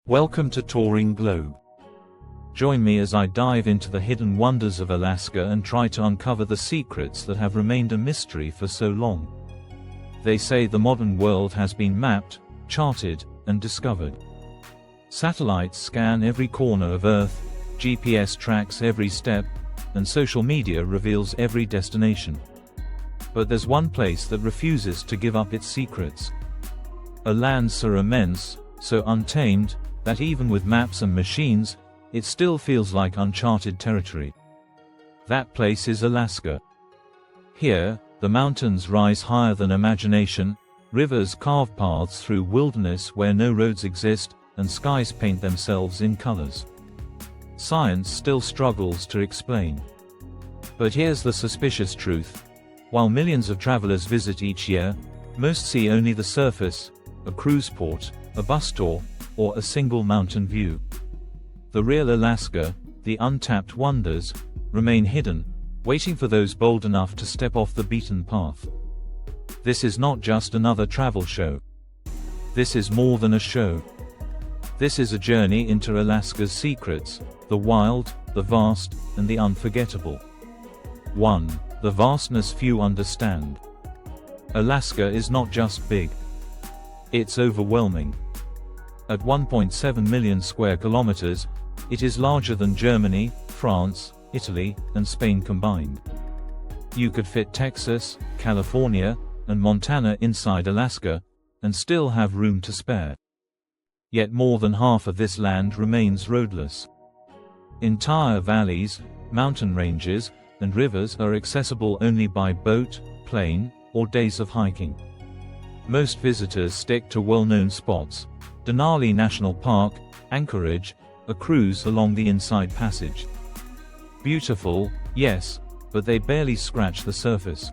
Welcome to Touring Globe. Join me as I dive into the hidden wonders of Alaska and try to uncover the secrets that have remained a mystery for so long. They say the modern world has been mapped, charted, and discovered. Satellites scan every corner of Earth, GPS tracks every step, and social media reveals every destination. But there's one place that refuses to give up its secrets. A land so immense, so untamed, that even with maps and machines, it still feels like uncharted territory. That place is Alaska. Here, the mountains rise higher than imagination, rivers carve paths through wilderness where no roads exist, and skies paint themselves in colors science still struggles to explain. But here's the suspicious truth. While millions of travelers visit each year, most see only the surface, a cruise port, a bus tour, or a single mountain view. The real Alaska, the untapped wonders, remain hidden, waiting for those bold enough to step off the beaten path. This is not just another travel show. This is more than a show. This is a journey into Alaska's secrets, the wild, the vast, and the unforgettable. 1. The Vastness Few Understand. Alaska is not just big. It's overwhelming. At 1.7 million square kilometers, it is larger than Germany, France, Italy, and Spain combined. You could fit Texas, California, and Montana inside Alaska, and still have room to spare. Yet more than half of this land remains roadless. Entire valleys, mountain ranges, and rivers are accessible only by boat, plane, or days of hiking. Most visitors stick to well-known spots: Denali National Park, Anchorage, a cruise along the Inside Passage. Beautiful, yes, but they barely scratch the surface.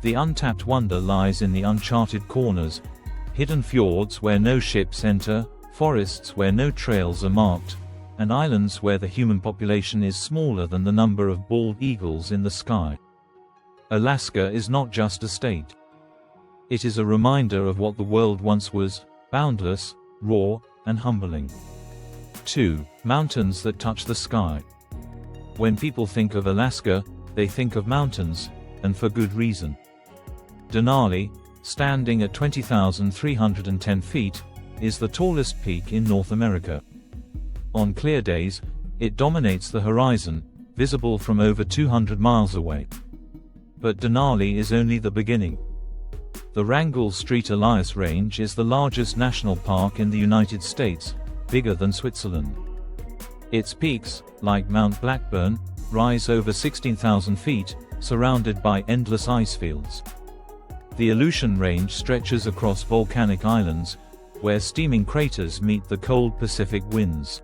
The untapped wonder lies in the uncharted corners, hidden fjords where no ships enter, forests where no trails are marked, and islands where the human population is smaller than the number of bald eagles in the sky. Alaska is not just a state. It is a reminder of what the world once was: boundless, raw, and humbling. 2. Mountains that touch the sky. When people think of Alaska, they think of mountains, and for good reason. Denali, standing at 20,310 feet, is the tallest peak in North America. On clear days, it dominates the horizon, visible from over 200 miles away. But Denali is only the beginning. The Wrangell Street Elias Range is the largest national park in the United States, bigger than Switzerland. Its peaks, like Mount Blackburn, rise over 16,000 feet, surrounded by endless ice fields. The Aleutian Range stretches across volcanic islands, where steaming craters meet the cold Pacific winds.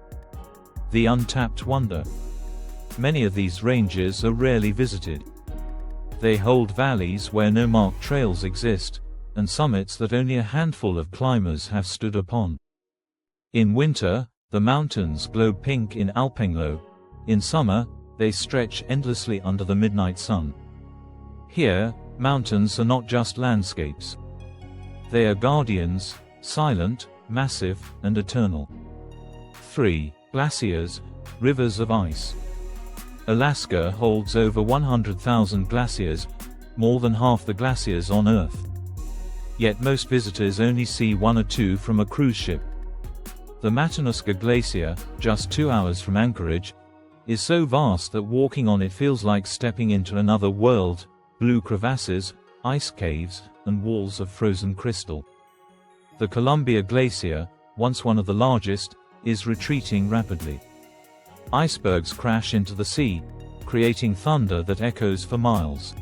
The untapped wonder. Many of these ranges are rarely visited. They hold valleys where no marked trails exist, and summits that only a handful of climbers have stood upon. In winter, the mountains glow pink in alpenglow. In summer, they stretch endlessly under the midnight sun. Here, mountains are not just landscapes. They are guardians, silent, massive, and eternal. 3. Glaciers, rivers of ice. Alaska holds over 100,000 glaciers, more than half the glaciers on Earth. Yet most visitors only see one or two from a cruise ship. The Matanuska Glacier, just 2 hours from Anchorage, is so vast that walking on it feels like stepping into another world: blue crevasses, ice caves, and walls of frozen crystal. The Columbia Glacier, once one of the largest, is retreating rapidly. Icebergs crash into the sea, creating thunder that echoes for miles.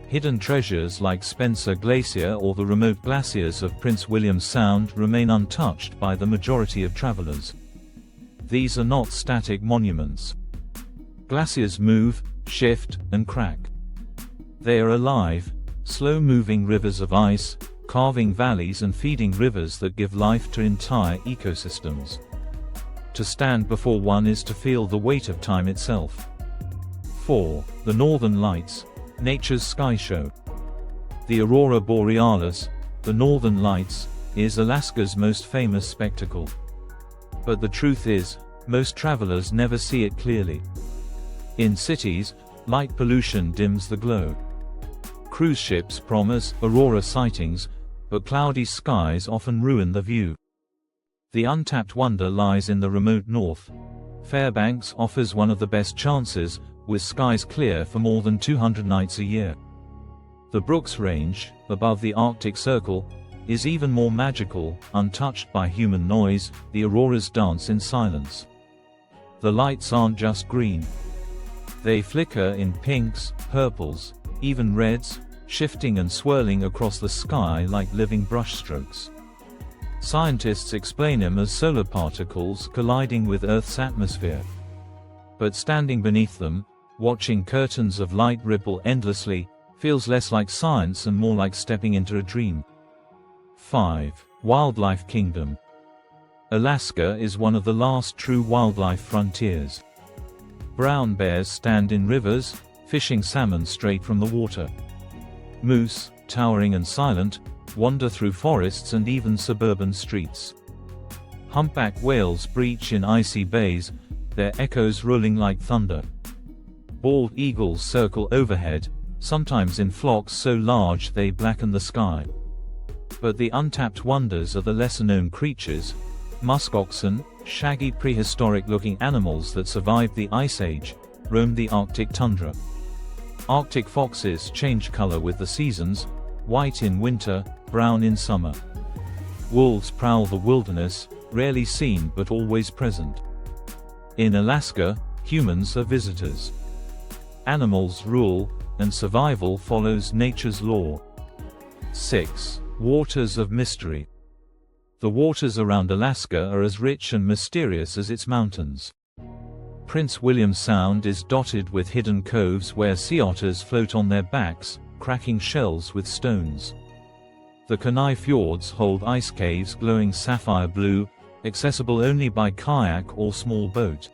Hidden treasures like Spencer Glacier or the remote glaciers of Prince William Sound remain untouched by the majority of travelers. These are not static monuments. Glaciers move, shift, and crack. They are alive, slow-moving rivers of ice, carving valleys and feeding rivers that give life to entire ecosystems. To stand before one is to feel the weight of time itself. 4. The Northern Lights, nature's sky show. The aurora borealis, the Northern Lights, is Alaska's most famous spectacle. But the truth is, most travelers never see it clearly. In cities, light pollution dims the glow. Cruise ships promise aurora sightings, but cloudy skies often ruin the view. The untapped wonder lies in the remote north. Fairbanks offers one of the best chances, with skies clear for more than 200 nights a year. The Brooks Range, above the Arctic Circle, is even more magical, untouched by human noise. The auroras dance in silence. The lights aren't just green. They flicker in pinks, purples, even reds, shifting and swirling across the sky like living brushstrokes. Scientists explain them as solar particles colliding with Earth's atmosphere. But standing beneath them, watching curtains of light ripple endlessly, feels less like science and more like stepping into a dream. 5. Wildlife Kingdom. Alaska is one of the last true wildlife frontiers. Brown bears stand in rivers, fishing salmon straight from the water. Moose, towering and silent, wander through forests and even suburban streets. Humpback whales breach in icy bays, their echoes rolling like thunder. Bald eagles circle overhead, sometimes in flocks so large they blacken the sky. But the untapped wonders are the lesser-known creatures: muskoxen, shaggy prehistoric-looking animals that survived the Ice Age, roamed the Arctic tundra. Arctic foxes change color with the seasons, white in winter, brown in summer. Wolves prowl the wilderness, rarely seen but always present. In Alaska, humans are visitors. Animals rule, and survival follows nature's law. 6. Waters of Mystery. The waters around Alaska are as rich and mysterious as its mountains. Prince William Sound is dotted with hidden coves where sea otters float on their backs, cracking shells with stones. The Kenai Fjords hold ice caves glowing sapphire blue, accessible only by kayak or small boat.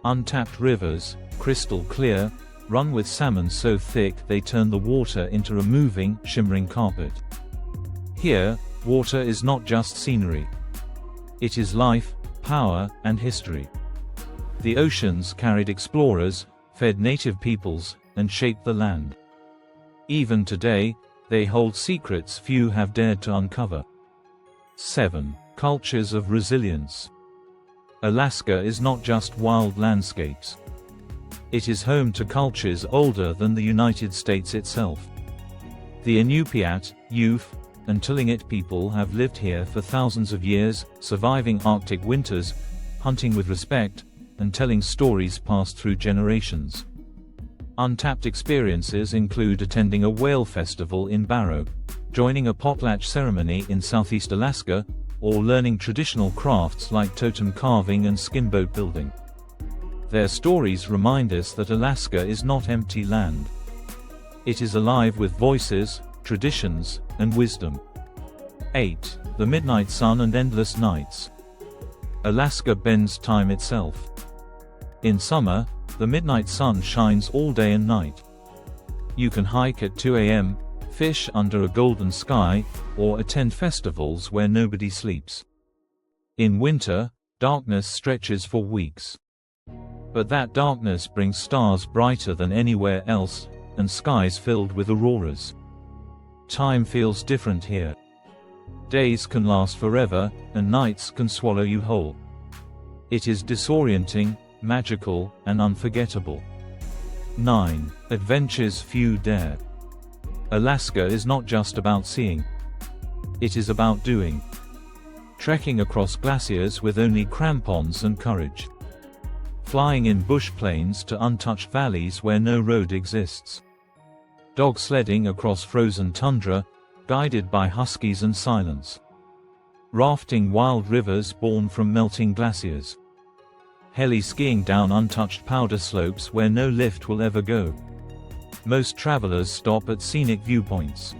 Untapped rivers, crystal clear, run with salmon so thick they turn the water into a moving, shimmering carpet. Here, water is not just scenery. It is life, power, and history. The oceans carried explorers, fed native peoples, and shaped the land. Even today, they hold secrets few have dared to uncover. 7. Cultures of Resilience. Alaska is not just wild landscapes. It is home to cultures older than the United States itself. The Inupiat, Ute, and Tlingit people have lived here for thousands of years, surviving Arctic winters, hunting with respect, and telling stories passed through generations. Untapped experiences include attending a whale festival in Barrow, joining a potlatch ceremony in southeast Alaska, or learning traditional crafts like totem carving and skinboat building. Their stories remind us that Alaska is not empty land. It is alive with voices, traditions, and wisdom. 8. The Midnight Sun and Endless Nights. Alaska bends time itself. In summer, the midnight sun shines all day and night. You can hike at 2 a.m., fish under a golden sky, or attend festivals where nobody sleeps. In winter, darkness stretches for weeks. But that darkness brings stars brighter than anywhere else, and skies filled with auroras. Time feels different here. Days can last forever, and nights can swallow you whole. It is disorienting, magical, and unforgettable. 9. Adventures few dare. Alaska is not just about seeing. It is about doing. Trekking across glaciers with only crampons and courage. Flying in bush plains to untouched valleys where no road exists. Dog sledding across frozen tundra, guided by huskies and silence. Rafting wild rivers born from melting glaciers. Heli skiing down untouched powder slopes where no lift will ever go. Most travelers stop at scenic viewpoints.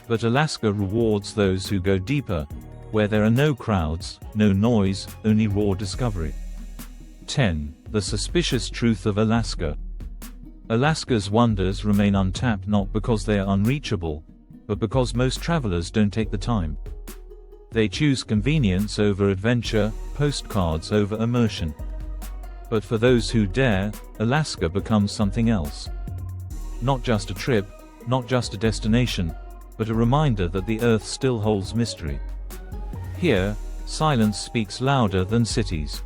But Alaska rewards those who go deeper, where there are no crowds, no noise, only raw discovery. 10. The Suspicious Truth of Alaska. Alaska's wonders remain untapped not because they are unreachable, but because most travelers don't take the time. They choose convenience over adventure, postcards over immersion. But for those who dare, Alaska becomes something else. Not just a trip, not just a destination, but a reminder that the Earth still holds mystery. Here, silence speaks louder than cities.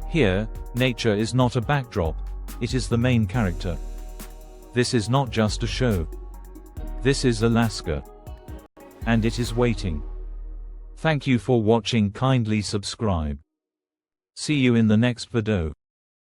Here, nature is not a backdrop, it is the main character. This is not just a show. This is Alaska. And it is waiting. Thank you for watching. Kindly subscribe. See you in the next video.